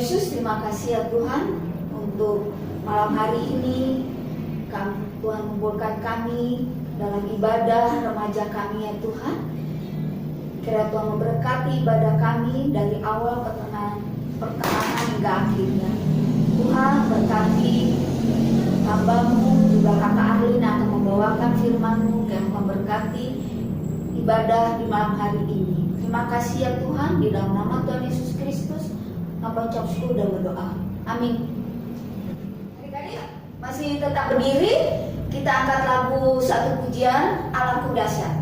Yesus, terima kasih ya Tuhan untuk malam hari ini. Tuhan memberkati kami dalam ibadah remaja kami ya Tuhan. Kiranya Tuhan memberkati ibadah kami dari awal pertengahan hingga akhirnya. Tuhan berkati hamba-Mu, juga Kakak Arlin akan membawakan firman-Mu yang memberkati ibadah di malam hari ini. Terima kasih ya Tuhan, di dalam nama Tuhan Yesus Kristus hamba ucap syukur dan berdoa. Amin. Adik-adik masih tetap berdiri, kita angkat lagu satu pujian Allahku dahsyat.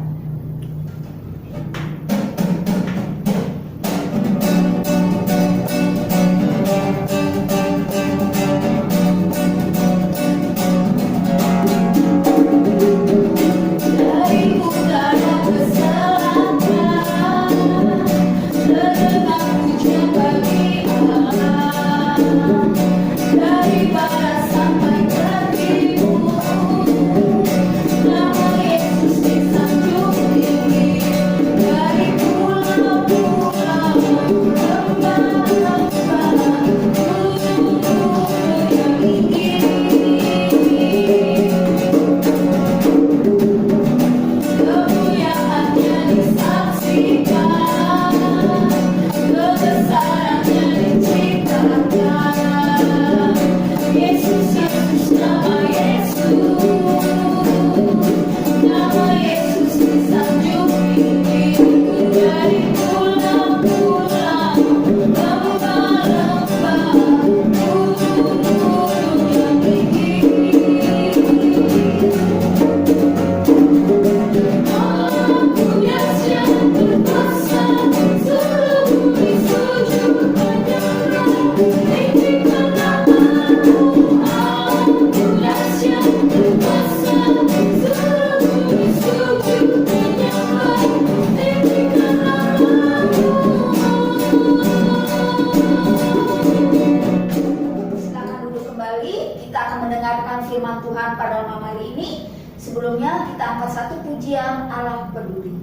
Sebelumnya kita angkat satu pujian Allah peduli.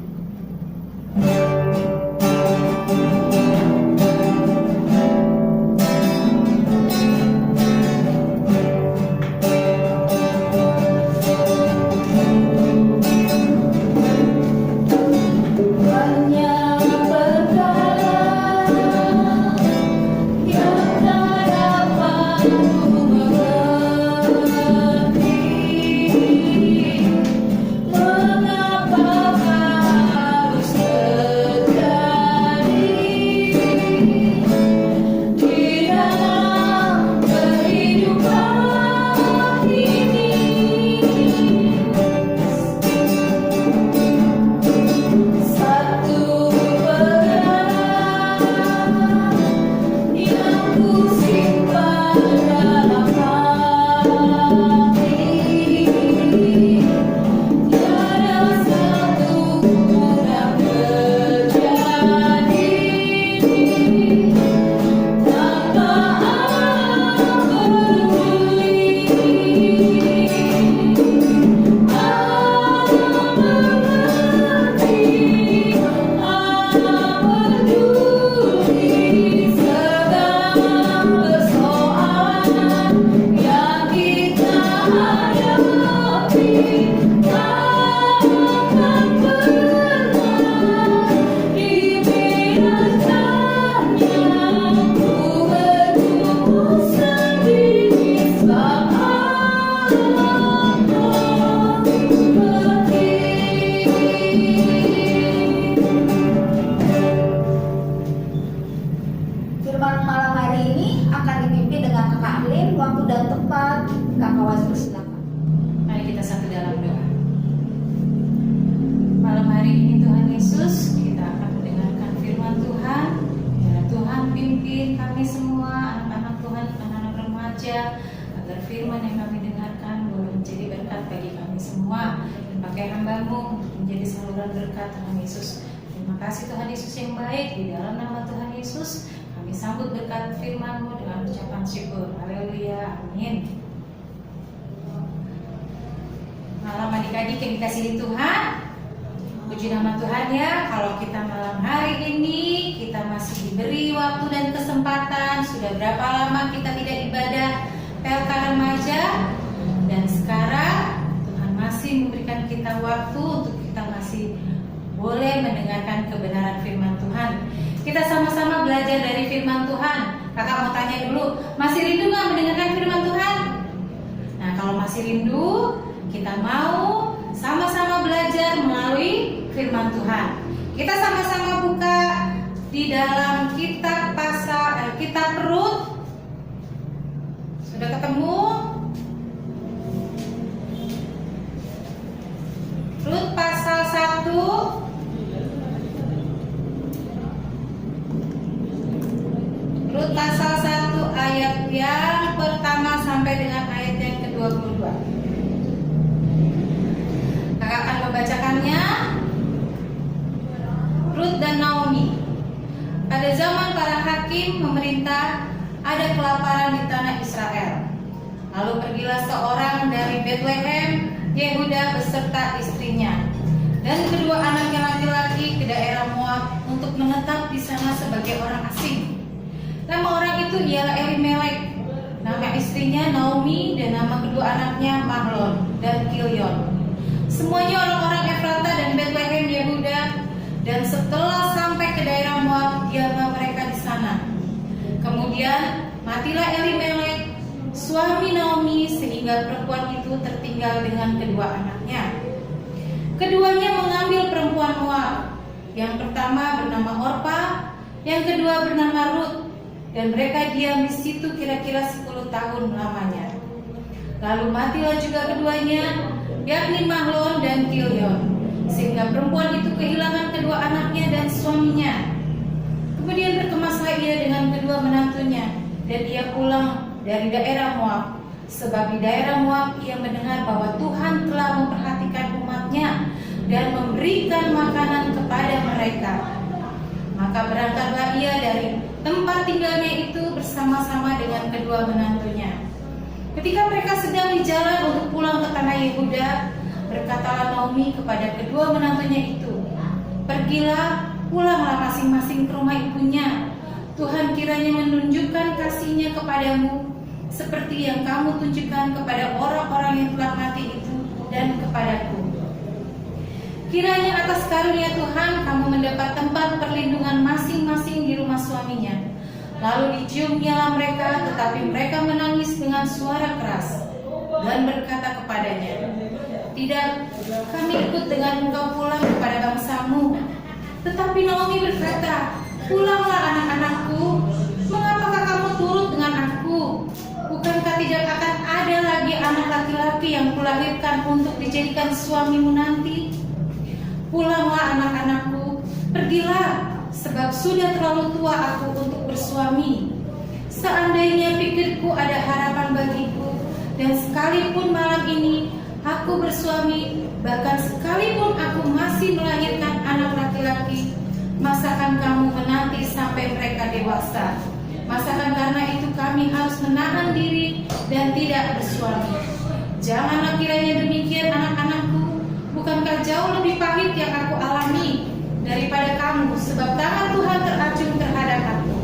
Agar firman yang kami dengarkan boleh menjadi berkat bagi kami semua dan pakai hamba-Mu menjadi saluran berkat Tuhan Yesus. Terima kasih Tuhan Yesus yang baik, di dalam nama Tuhan Yesus kami sambut berkat firman-Mu dengan ucapan syukur. Haleluya, amin. Malam adik-adik yang dikasihi Tuhan, puji Puji nama Tuhan ya, kalau kita malam hari ini kita masih diberi waktu dan kesempatan. Sudah berapa lama kita tidak ibadah PLK Remaja, dan sekarang Tuhan masih memberikan kita waktu untuk kita masih boleh mendengarkan kebenaran firman Tuhan. Kita sama-sama belajar dari firman Tuhan. Kakak mau tanya dulu, masih rindu nggak mendengarkan firman Tuhan? Nah, kalau masih rindu, kita mau sama-sama belajar melalui firman Tuhan. Kita sama-sama buka di dalam kitab kitab Rut. Sudah ketemu? Rut pasal 1. Rut pasal 1 ayat yang pertama sampai dengan ayat yang ke-22. Kakak akan membacakannya. Rut dan Naomi. Pada zaman para hakim memerintah, ada kelaparan di tanah Israel. Lalu pergilah seorang dari Bethlehem, Yehuda beserta istrinya dan kedua anaknya laki-laki ke daerah Moab untuk menetap di sana sebagai orang asing. Nama orang itu ialah Elimelek, nama istrinya Naomi, dan nama kedua anaknya Mahlon dan Kilion. Semuanya orang-orang Efrata dan Bethlehem Yehuda, dan setelah sampai ke daerah Moab, diamlah mereka di sana. Kemudian matilah Elimelek, suami Naomi, sehingga perempuan itu tertinggal dengan kedua anaknya. Keduanya mengambil perempuan Moab. Yang pertama bernama Orpa, yang kedua bernama Rut, dan mereka diam di situ kira-kira 10 tahun lamanya. Lalu matilah juga keduanya, yakni Mahlon dan Kilion, sehingga perempuan itu kehilangan kedua anaknya dan suaminya. Kemudian berkemaslah ia dengan kedua menantunya, dan ia pulang dari daerah Moab, sebab di daerah Moab ia mendengar bahwa Tuhan telah memperhatikan umatnya dan memberikan makanan kepada mereka. Maka berangkatlah ia dari tempat tinggalnya itu bersama-sama dengan kedua menantunya. Ketika mereka sedang di jalan untuk pulang ke tanah Yehuda, berkatalah Naomi kepada kedua menantunya itu, "Pergilah, pulanglah masing-masing ke rumah ibunya. Tuhan kiranya menunjukkan kasih-Nya kepadamu, seperti yang kamu tunjukkan kepada orang-orang yang telah mati itu dan kepadaku. Kiranya atas karunia Tuhan kamu mendapat tempat perlindungan masing-masing di rumah suaminya." Lalu diciumnyalah mereka, tetapi mereka menangis dengan suara keras dan berkata kepadanya, "Tidak, kami ikut dengan engkau pulang kepada bangsamu." Tetapi Naomi berkata, "Pulanglah anak-anakku, mengapakah kamu turut dengan aku? Bukankah tidak akan ada lagi anak laki-laki yang kulahirkan untuk dijadikan suamimu nanti? Pulanglah anak-anakku, pergilah, sebab sudah terlalu tua aku untuk bersuami. Seandainya pikirku ada harapan bagiku, dan sekalipun malam ini aku bersuami, bahkan sekalipun aku masih melahirkan anak laki-laki, masakan kamu menanti sampai mereka dewasa? Masakan karena itu kami harus menahan diri dan tidak bersuami? Janganlah kiranya demikian, anak-anakku. Bukankah jauh lebih pahit yang aku alami daripada kamu, sebab tangan Tuhan teracung terhadap aku."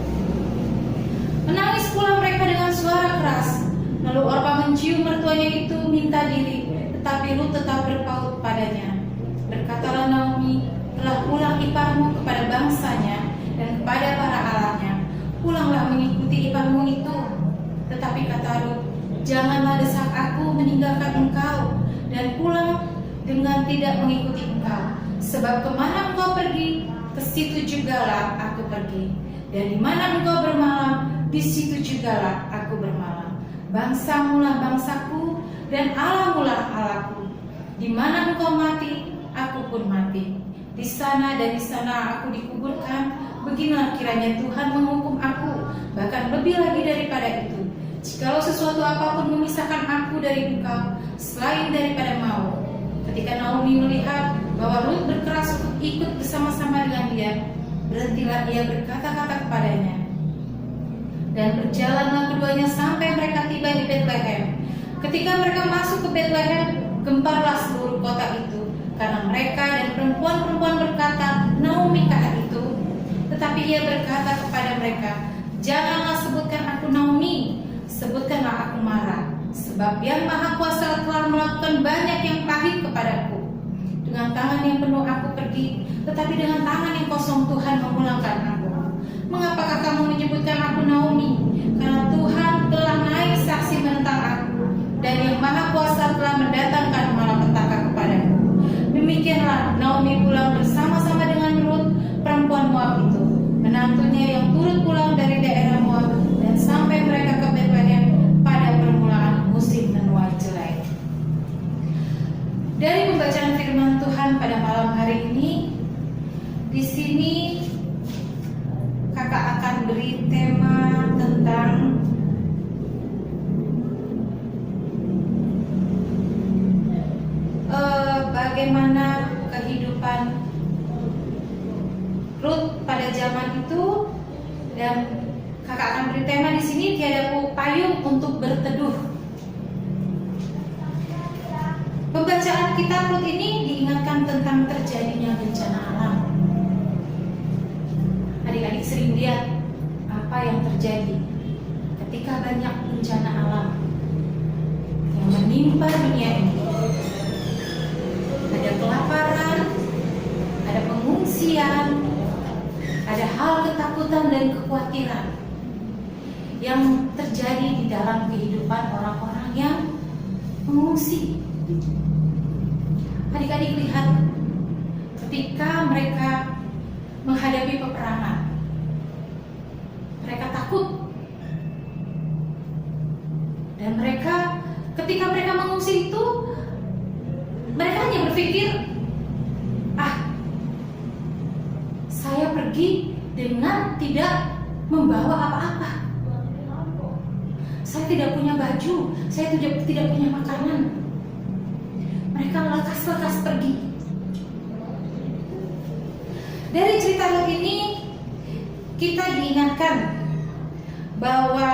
Menangis pula mereka dengan suara keras. Lalu Orpa mencium mertuanya itu minta diri, tetapi Rut tetap berpaut padanya. Berkatalah Naomi, "Telah pulang iparmu kepada bangsanya dan kepada para allahnya. Pulanglah mengikuti iparmu itu." Tetapi kata Rut, "Janganlah desak aku meninggalkan engkau dan pulang dengan tidak mengikuti engkau. Sebab kemana engkau pergi, ke situ jugalah aku pergi. Dan di mana engkau bermalam, di situ jugalah aku bermalam. Bangsamulah bangsaku, dan Allahmulah Allahku. Di mana engkau mati, aku pun mati. Di sana dan di sana aku dikuburkan. Beginilah kiranya Tuhan menghukum aku, bahkan lebih lagi daripada itu, jikalau sesuatu apapun memisahkan aku dari engkau, selain daripada maut." Ketika Naomi melihat bahwa Rut berkeras untuk ikut bersama-sama dengan dia, berhentilah ia berkata-kata kepadanya. Dan berjalanlah keduanya sampai mereka tiba di Bethlehem. Ketika mereka masuk ke Bethlehem, gemparlah seluruh kota itu, karena mereka dan perempuan-perempuan berkata, Naomi kah itu? Tetapi ia berkata kepada mereka, janganlah sebutkan aku Naomi, sebutkanlah aku Mara, sebab Yang Maha Kuasa telah melakukan banyak yang pahit kepadaku. Dengan tangan yang penuh aku pergi, tetapi dengan tangan yang kosong Tuhan memulangkan aku. Mengapakah kamu menyebutkan aku Naomi? Karena Tuhan telah naik saksi menentang aku, dan Yang Maha Kuasa telah mendatangkan malapetaka kepadaku. Demikianlah Naomi pulang bersama-sama dengan Rut, perempuan Moab itu, menantunya yang turut pulang dari daerah Moab, dan sampai mereka ke Betlehem pada permulaan musim menuai jelai. Dari pembacaan firman Tuhan pada malam hari ini, di sini kakak akan beri tema tentang bagaimana kehidupan Rut pada zaman itu, dan kakak akan beri tema di sini tiada payung untuk berteduh. Pembacaan kitab Rut ini diingatkan tentang terjadinya bencana alam. Adik-adik sering lihat apa yang terjadi ketika banyak bencana alam yang menimpa dunia ini. Ada kelaparan, ada pengungsian, ada hal ketakutan dan kekhawatiran yang terjadi di dalam kehidupan orang-orang yang mengungsi. Adik-adik lihat ketika mereka menghadapi peperangan, mereka takut, dan mereka ketika mereka mengungsi itu, mereka hanya berpikir, saya pergi dengan tidak membawa apa-apa. Saya tidak punya baju, saya tidak punya makanan. Mereka lekas-lekas pergi. Dari cerita Rut ini kita diingatkan bahwa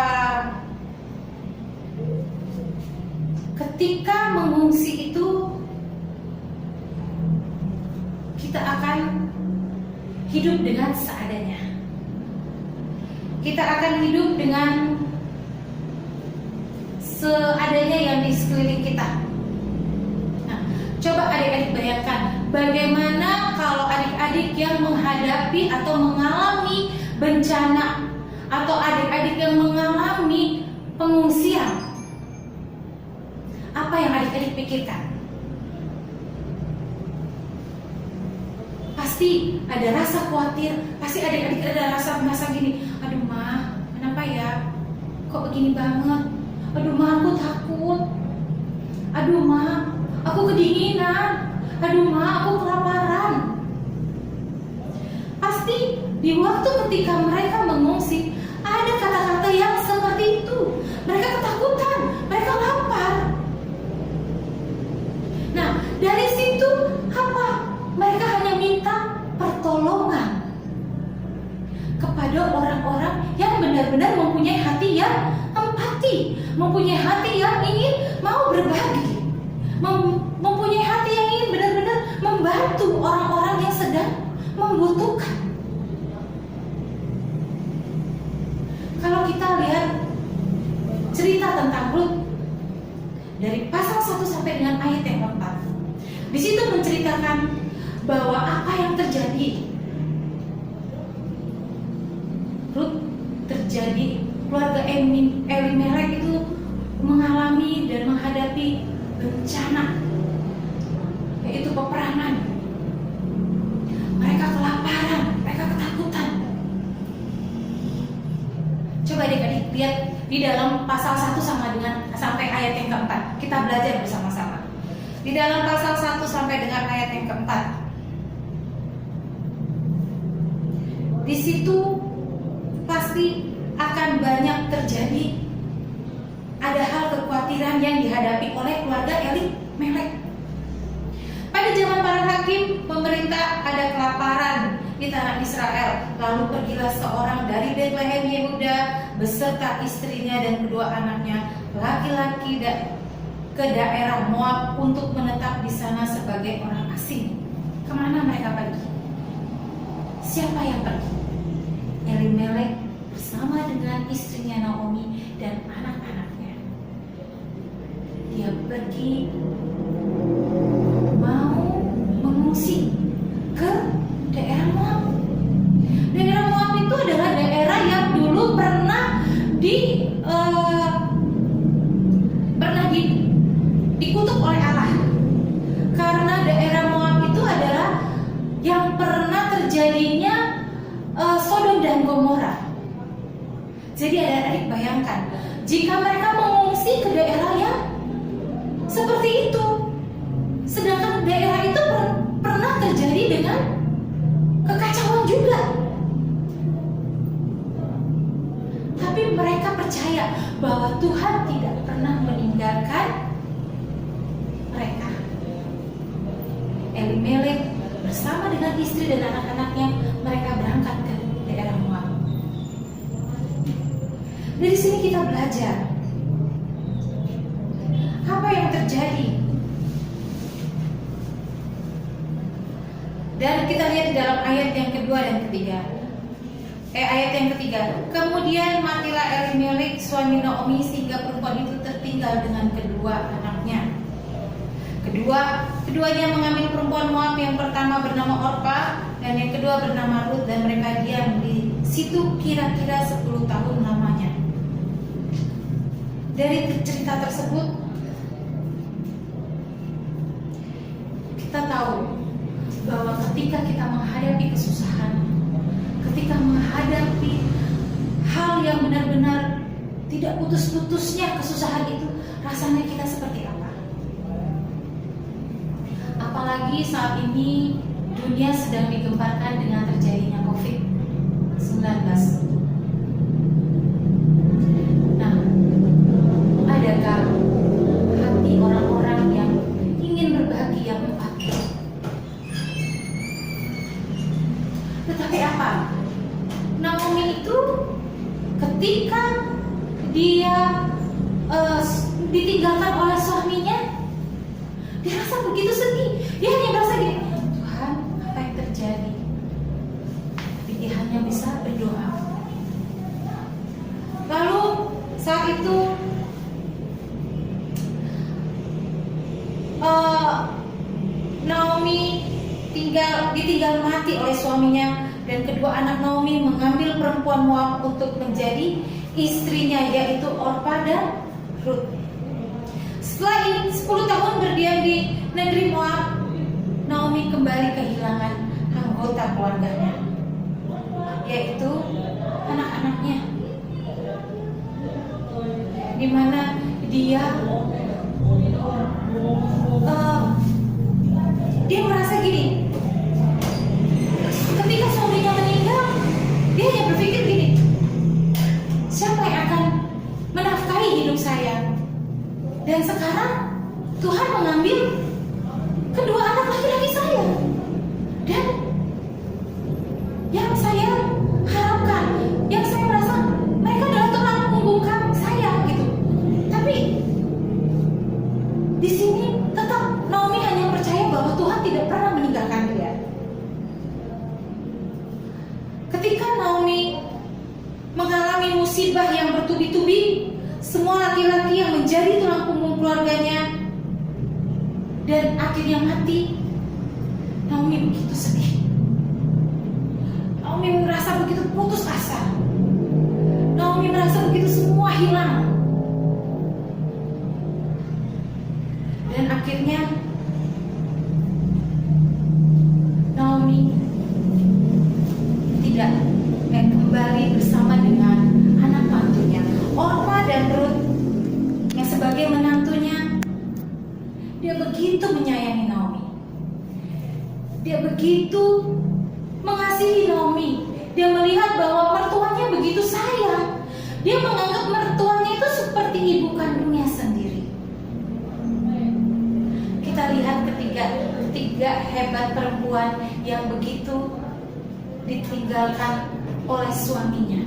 ketika mengungsi itu kita akan hidup dengan seadanya. Kita akan hidup dengan seadanya yang di sekeliling kita. Nah, coba adik-adik bayangkan bagaimana kalau adik-adik yang menghadapi atau mengalami bencana, atau adik-adik yang mengalami pengungsian. Apa yang adik-adik pikirkan? Pasti ada rasa khawatir, pasti adik-adik ada rasa gini, aduh ma, kenapa ya? Kok begini banget? Aduh ma, aku takut. Aduh ma, aku kedinginan. Aduh ma, aku kelaparan. Pasti di waktu ketika mereka mengungsi, ada kata-kata yang seperti itu. Mereka ketakutan, mereka lapar. Nah, dari situ apa? Mereka hanya minta pertolongan kepada orang-orang yang benar-benar mempunyai hati yang empati, mempunyai hati yang ingin mau berbagi, mempunyai hati yang ingin benar-benar membantu orang-orang yang sedang membutuhkan. Kalau kita lihat cerita tentang Rut dari pasal 1 sampai dengan ayat yang keempat, di situ menceritakan bahwa apa yang terjadi. Rut terjadi, keluarga Elimelek itu mengalami dan menghadapi bencana, yaitu peperangan. Mereka kelaparan, mereka ketakutan. Coba adik-adik lihat di dalam pasal 1 sampai ayat yang keempat. Kita belajar bersama-sama. Di dalam pasal 1 sampai dengan ayat yang keempat, di situ pasti akan banyak terjadi ada hal kekhawatiran yang dihadapi oleh keluarga Elimelek. Pada zaman para hakim, pemerintah ada kelaparan di tanah Israel. Lalu pergilah seorang dari Betlehem Yehuda beserta istrinya dan kedua anaknya laki-laki ke daerah Moab untuk menetap di sana sebagai orang asing. Kemana mereka pergi? Siapa yang pergi? Elimelek bersama dengan istrinya Naomi dan anak-anaknya. Dia pergi mau mengungsi ke daerah Moab. Daerah Moab itu adalah daerah yang dulu pernah dikutuk oleh Allah. Karena daerah Moab itu adalah yang pernah terjadinya Sodom dan Gomora. Jadi adik-adik bayangkan, jika mereka mengungsi ke daerah yang seperti itu, sedangkan daerah itu pernah terjadi dengan kekacauan juga. Tapi mereka percaya bahwa Tuhan tidak pernah meninggalkan mereka. Elimelek bersama dengan istri dan anak-anaknya, mereka berangkat ke daerah Moab. Dari sini kita belajar apa yang terjadi. Dan kita lihat di dalam ayat yang kedua dan ketiga. Ayat yang ketiga. Kemudian matilah Elimelek suami Naomi, sehingga perempuan itu tertinggal dengan kedua anaknya. Keduanya mengambil perempuan Moab, yang pertama bernama Orpa dan yang kedua bernama Rut, dan mereka diam di situ kira-kira 10 tahun lamanya. Dari cerita tersebut kita tahu bahwa ketika kita menghadapi kesusahan, ketika menghadapi hal yang benar-benar tidak putus-putusnya kesusahan itu, rasanya kita seperti apa? Apalagi saat ini dunia sedang digemparkan dengan terjadinya COVID-19. Nah, adakah hati orang-orang yang ingin berbagi yang empati? Tetapi apa? Naomi itu ketika dia ditinggalkan oleh suaminya, dia rasa begitu sedih. Dia hanya merasa gini, Tuhan, apa yang terjadi? Tapi dia hanya bisa berdoa. Lalu saat itu Naomi ditinggal mati oleh suaminya, dan kedua anak Naomi mengambil perempuan Moab untuk menjadi istrinya, yaitu Orpa dan Rut. Setelah ini 10 tahun berdiam di negeri Moab, Naomi kembali kehilangan anggota keluarganya, yaitu anak-anaknya, di mana dia merasa gini, ketika suaminya meninggal, dia hanya berpikir gini, siapa yang akan menafkahi hidup saya? Dan sekarang Tuhan mengambil kedua anak laki-laki saya, dan yang saya harapkan, yang saya merasa mereka adalah tulang punggung saya gitu. Tapi di sini tetap Naomi hanya percaya bahwa Tuhan tidak pernah meninggalkan dia. Ketika Naomi mengalami musibah yang bertubi-tubi, semua laki-laki yang menjadi tulang punggung keluarganya dan akhirnya mati, Naomi begitu sedih. Naomi merasa begitu putus asa. Naomi merasa begitu semua hilang. Dan akhirnya Naomi tidak kembali bersama dengan anak mantunya Orpa dan Rut yang sebagai menantunya. Dia begitu menyayangi Naomi. Dia begitu mengasihi Naomi. Dia melihat bahwa mertuanya begitu sayang. Dia menganggap mertuanya itu seperti ibu kandungnya sendiri. Kita lihat ketiga hebat perempuan yang begitu ditinggalkan oleh suaminya.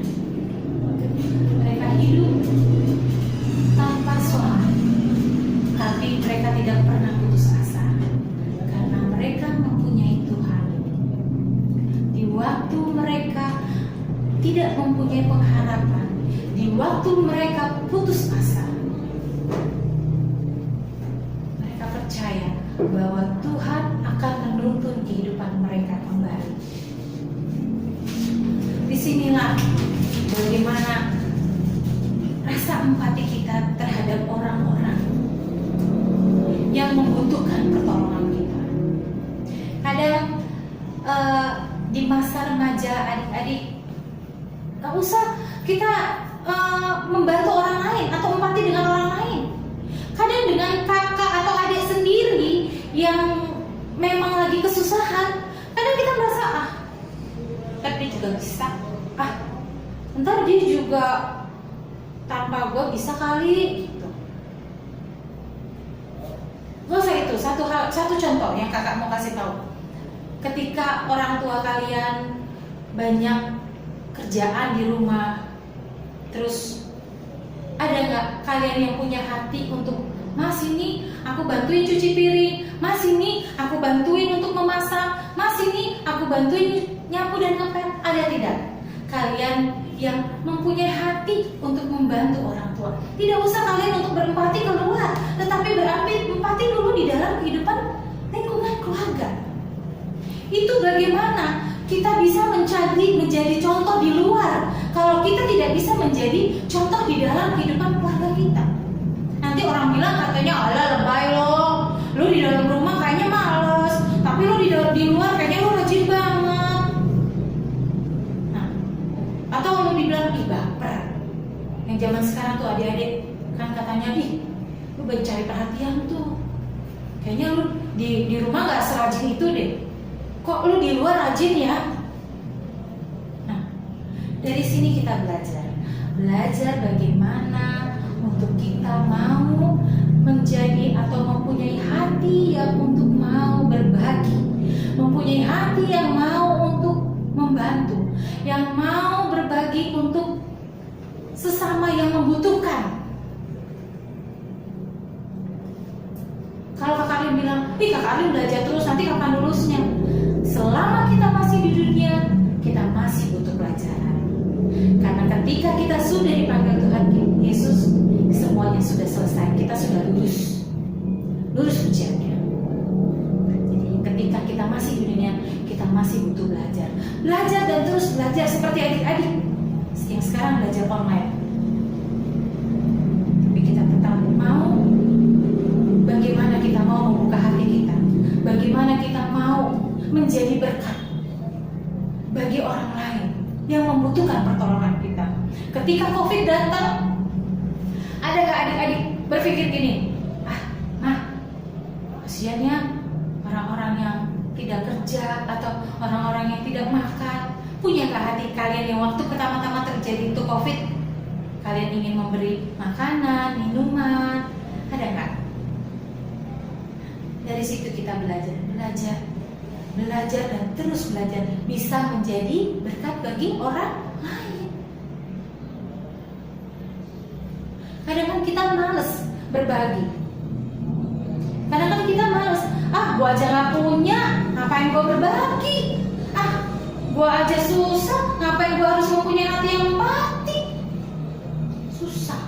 Mereka hidup tanpa suami, tapi mereka tidak pernah putus asa, karena mereka tidak mempunyai pengharapan, di waktu mereka putus asa, mereka percaya bahwa Tuhan akan menuntun kehidupan mereka kembali. Disinilah bagaimana rasa empati kita terhadap orang-orang yang membutuhkan pertolongan kita. Kadang di masa remaja, adik-adik, gak usah kita membantu orang lain atau empati dengan orang lain. Kadang dengan kakak atau adik sendiri yang memang lagi kesusahan, kadang kita merasa ntar dia juga bisa, ntar dia juga tanpa gue bisa kali gitu. Gak usah itu. Satu contoh yang kakak mau kasih tahu. Ketika orang tua kalian banyak kerjaan di rumah, terus ada nggak kalian yang punya hati untuk, mas ini aku bantuin cuci piring, mas ini aku bantuin untuk memasak, mas ini aku bantuin nyapu dan ngepel? Ada tidak kalian yang mempunyai hati untuk membantu orang tua? Tidak usah kalian untuk berempati keluar, tetapi berempati dulu di dalam kehidupan lingkungan keluarga. Itu bagaimana kita bisa menjadi contoh di luar kalau kita tidak bisa menjadi contoh di dalam kehidupan keluarga kita. Nanti orang bilang katanya, alah lebay lo di dalam rumah kayaknya males, tapi lo di luar kayaknya lo rajin banget. Atau lo dibilang baper. Yang zaman sekarang tuh adik-adik kan katanya, lu banyak cari perhatian tuh, kayaknya lu di rumah gak serajin itu deh, kok lu di luar rajin ya. Nah, dari sini kita belajar bagaimana untuk kita mau menjadi atau mempunyai hati yang untuk mau berbagi, mempunyai hati yang mau untuk membantu, yang mau berbagi untuk sesama yang membutuhkan. Kalau kakak Alin bilang, kakak Alin belajar terus, nanti kapan lulusnya? Selama kita masih di dunia, kita masih butuh pelajaran. Karena ketika kita sudah dipanggil Tuhan Yesus, semuanya sudah selesai, kita sudah lulus ujiannya. Jadi ketika kita masih di dunia, kita masih butuh belajar dan terus belajar seperti adik-adik yang sekarang belajar online. Tapi kita tetap mau, bagaimana kita mau membuka hati kita, bagaimana kita mau menjadi berkat bagi orang lain yang membutuhkan pertolongan kita. Ketika COVID datang, ada gak adik-adik berpikir gini, kasihannya orang-orang yang tidak kerja atau orang-orang yang tidak makan? Punya gak hati kalian yang waktu pertama-tama terjadi itu COVID, kalian ingin memberi makanan, minuman? Ada gak? Dari situ kita belajar dan terus belajar, bisa menjadi berkat bagi orang lain. Kadang-kadang kita males berbagi. Kadang-kadang kita males, gua aja gak punya, ngapain gua berbagi? Gua aja susah, ngapain gua harus mempunyai hati yang empati? Susah.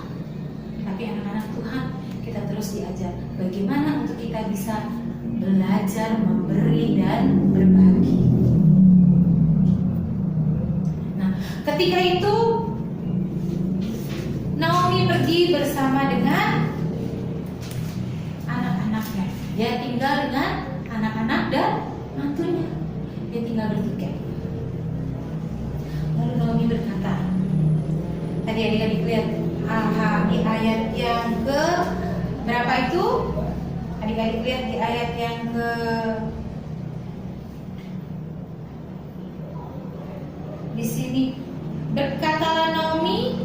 Tapi anak-anak Tuhan, kita terus diajar bagaimana untuk kita bisa belajar memberi dan berbagi. Nah, ketika itu Naomi pergi bersama dengan anak-anaknya. Dia tinggal dengan anak-anak dan mantunya. Dia tinggal bertiga. Lalu Naomi berkata, tadi adik-adik lihat di ayat yang ke berapa itu? Adik-adik lihat di ayat yang ke di sini, berkatalah Naomi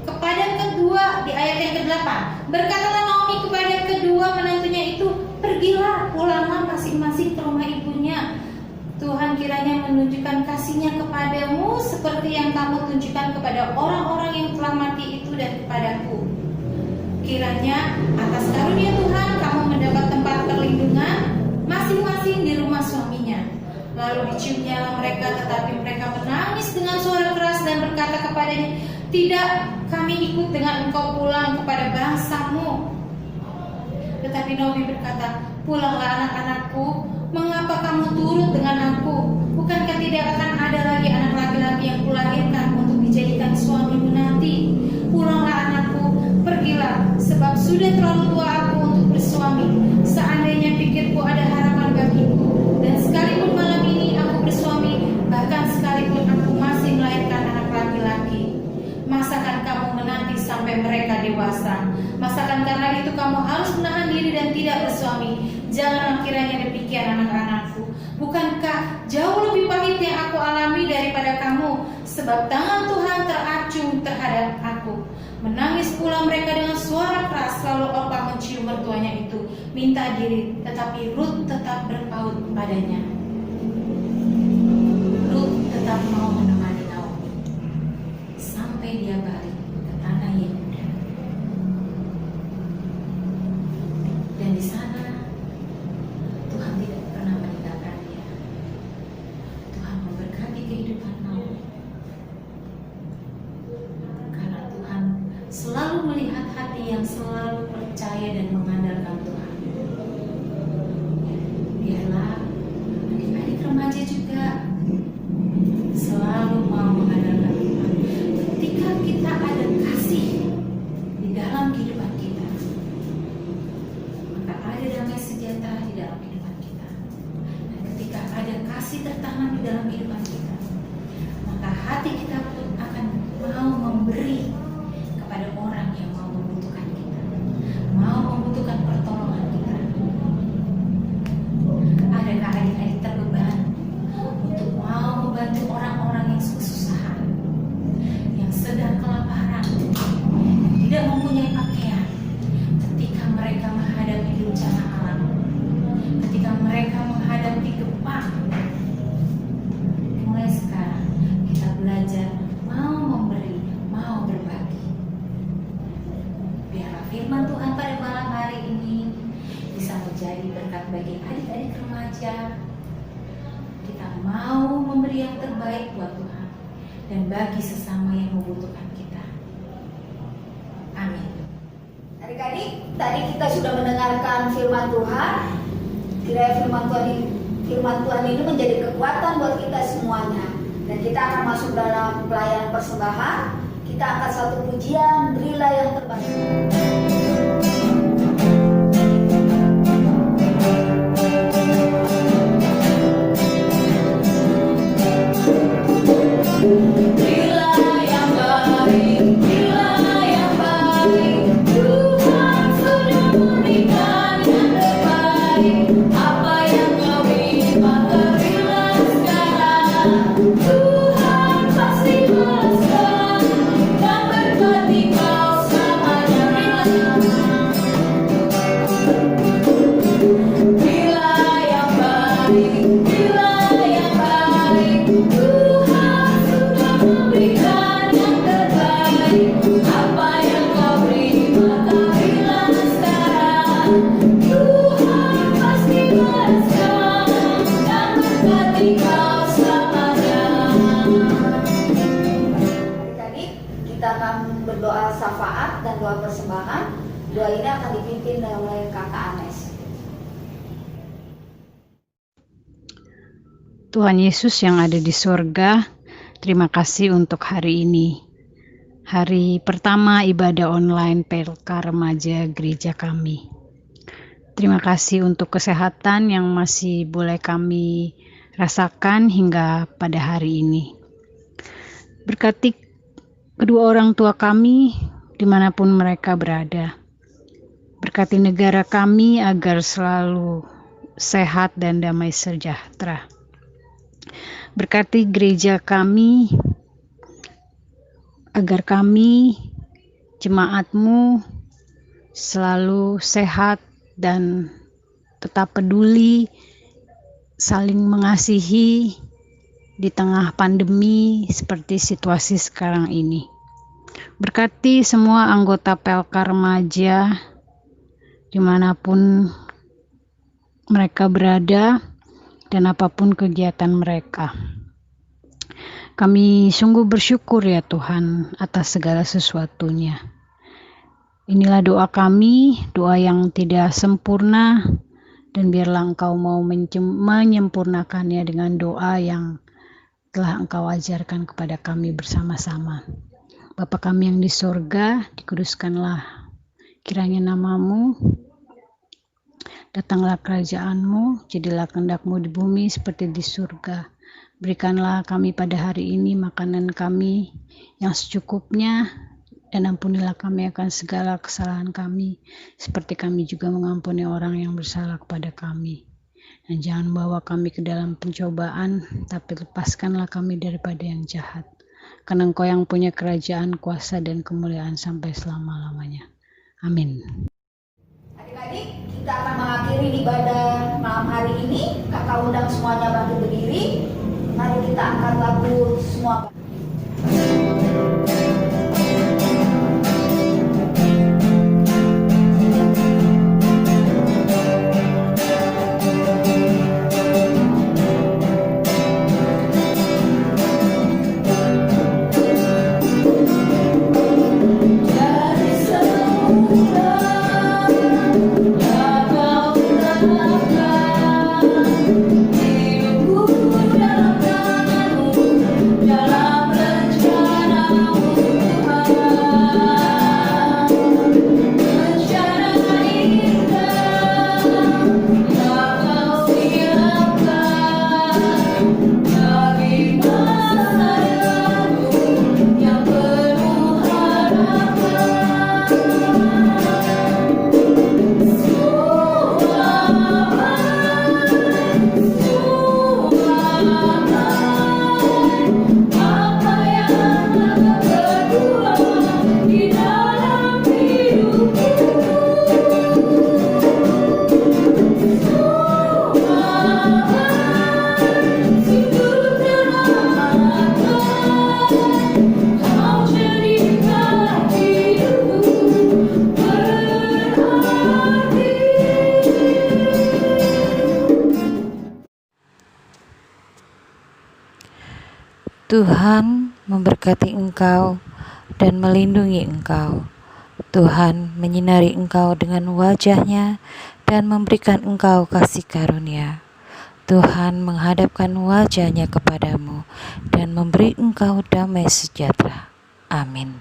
kepada kedua, di ayat yang ke-8, berkatalah Naomi kepada kedua menantunya itu, pergilah, pulanglah masing-masing ke rumah ibunya. Tuhan kiranya menunjukkan kasih-Nya kepadamu seperti yang kamu tunjukkan kepada orang-orang yang telah mati itu dan kepadaku. Kiranya atas karunia Tuhan kamu mendapat tempat perlindungan masing-masing di rumah suaminya. lalu dicium nyala mereka, tetapi mereka menangis dengan suara keras dan berkata kepadanya, "Tidak, kami ikut dengan engkau pulang kepada bangsamu." Tetapi Naomi berkata, "Pulanglah anak-anakku, mengapa kamu turut dengan aku? Bukankah tidak akan ada lagi anak laki-laki yang kulahirkan untuk dijadikan suamimu nanti? Pulanglah anakku, pergilah, sebab sudah terlalu tua aku untuk bersuami. Seandainya pikirku ada harapan bagiku, dan sekalipun malam ini aku bersuami, bahkan sekalipun aku masih melahirkan anak laki-laki. Masakan kamu menanti sampai mereka dewasa? Masakan karena itu kamu harus menahan diri dan tidak bersuami? Janganlah kiranya demikian anak-anakku. Bukankah jauh lebih pahit yang aku alami daripada kamu? Sebab tangan Tuhan teracung terhadap aku." Menangis pula mereka dengan suara keras. Lalu Orpa mencium mertuanya itu, minta diri, tetapi Rut tetap berpaut padanya. Rut tetap mau menemani Naomi sampai dia balik ke tanah Yehuda. Dan di sana Tuhan tidak pernah meninggalkan dia. Tuhan memberkati kehidupan Naomi karena Tuhan selalu melihat hati yang selalu percaya dan mengandalkan Tuhan. Biarlah adik-adik remaja juga selalu mau mengandalkan Tuhan. Ketika kita ada kasih di dalam kehidupan kita, maka ada damai sejahtera di dalam kehidupan kita. Dan ketika ada kasih tertanam di dalam kehidupan kita, maka hati kita pun akan mau memberi kepada orang yang mau membutuhkan kita, mau membutuhkan pertolongan kita. Adakah adik-adik terbeban untuk mau membantu orang-orang yang kesusahan, yang sedang kelaparan, yang tidak mempunyai pakaian, ketika mereka menghadapi bencana alam, ketika mereka menghadapi gempa? Mulai sekarang kita belajar mau memberi, mau berbagi. Biarlah firman Tuhan pada malam hari ini bisa menjadi berkat bagi adik-adik remaja. Kita mau memberi yang terbaik buat Tuhan dan bagi sesama yang membutuhkan kita. Amin. Adik-adik, tadi kita sudah mendengarkan firman Tuhan. Kiranya firman Tuhan ini menjadi kekuatan buat kita semuanya. Dan kita akan masuk dalam pelayanan persembahan. Kita angkat satu pujian, Berilah yang Terbaik. Berilah yang baik, berilah yang baik. Tuhan sudah memberikan yang terbaik. Apa yang kau beri, maka berilah sekarang. Tuhan pasti balaskan dan berkati kau selamanya. Berilah yang baik, berilah yang baik. Tuhan sudah memberikan yang terbaik. Apa yang kau beri, maka berilah sekarang. Tuhan pasti balaskan dan berkati kau selamanya. Adik-adik, kita akan berdoa syafaat dan doa persembahan. Doa ini akan dipimpin oleh Kakak Anes. Tuhan Yesus yang ada di surga, terima kasih untuk hari ini. Hari pertama ibadah online PLK Remaja Gereja kami. Terima kasih untuk kesehatan yang masih boleh kami rasakan hingga pada hari ini. Berkati kedua orang tua kami dimanapun mereka berada. Berkati negara kami agar selalu sehat dan damai sejahtera. Berkati gereja kami agar kami jemaat-Mu selalu sehat dan tetap peduli, saling mengasihi di tengah pandemi seperti situasi sekarang ini. Berkati semua anggota PLK Remaja dimanapun mereka berada, dan apapun kegiatan mereka. Kami sungguh bersyukur ya Tuhan atas segala sesuatunya. Inilah doa kami, doa yang tidak sempurna, dan biarlah Engkau mau menyempurnakannya dengan doa yang telah Engkau ajarkan kepada kami bersama-sama. Bapa kami yang di sorga, dikuduskanlah kiranya namamu, datanglah kerajaan-Mu, jadilah kehendak-Mu di bumi seperti di surga. Berikanlah kami pada hari ini makanan kami yang secukupnya, dan ampunilah kami akan segala kesalahan kami, seperti kami juga mengampuni orang yang bersalah kepada kami. Dan jangan bawa kami ke dalam pencobaan, tapi lepaskanlah kami daripada yang jahat. Karena Engkau yang punya kerajaan, kuasa, dan kemuliaan sampai selama-lamanya. Amin. Adik-adik, kita akan mengakhiri ibadah malam hari ini. Kakak undang semuanya bangkit berdiri. Mari kita angkat lagu semua. Tuhan memberkati engkau dan melindungi engkau. Tuhan menyinari engkau dengan wajah-Nya dan memberikan engkau kasih karunia. Tuhan menghadapkan wajah-Nya kepadamu dan memberi engkau damai sejahtera. Amin.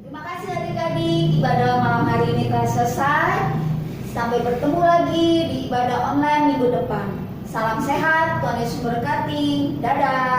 Terima kasih adik-adik, ibadah malam hari ini telah selesai. Sampai bertemu lagi di ibadah online minggu depan. Salam sehat, Tuhan Yesus memberkati. Dadah.